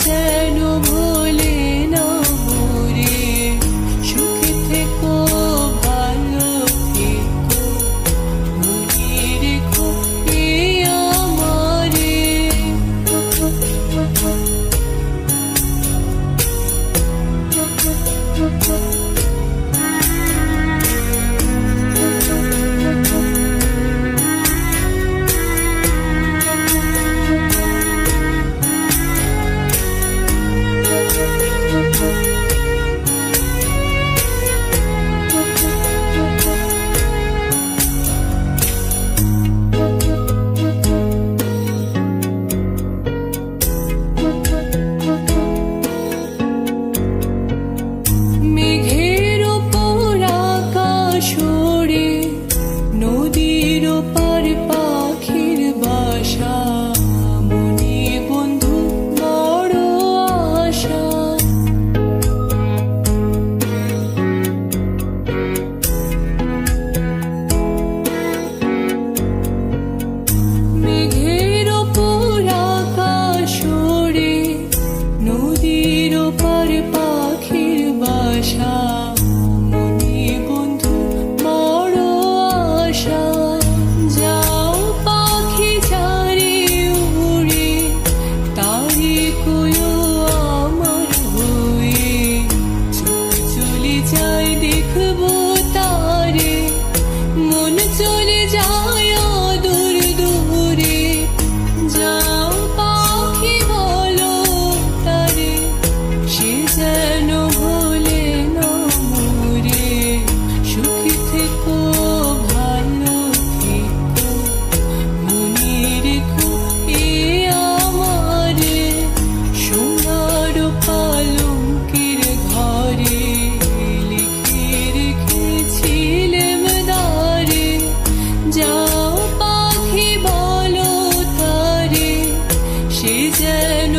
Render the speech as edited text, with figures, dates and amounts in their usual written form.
যেন ভোলে না মোরে, সুখে থেকো ভালো থেকো, মনে রেখো এ আমারে। মেঘের ওপর আকাশ ওড়ে, নদীর ওপার পাখির বাসা, মনে বন্ধু বড় আশা। মেঘের ওপর আকাশ ওড়ে, নদীর ওপার পাখির বাসা, মনে বন্ধু বড় আশা। যাও পাখি যারে উড়ে, তারে কয়ো আমার হয়ে, চোখ চলে যায় দেখবো তারে, মন চলে যায় দূর দূরে। যাও পাখি বলো তারে, সে যেন ভোলে না মোরে, সুখে থেকো ভালো থেকো, মনে রেখো এ আমারে। সোনার পালঙ্কের ঘরে লিখে রেখেছিলেম দ্বারে, যাও পাখি বলো তারে, সে যেন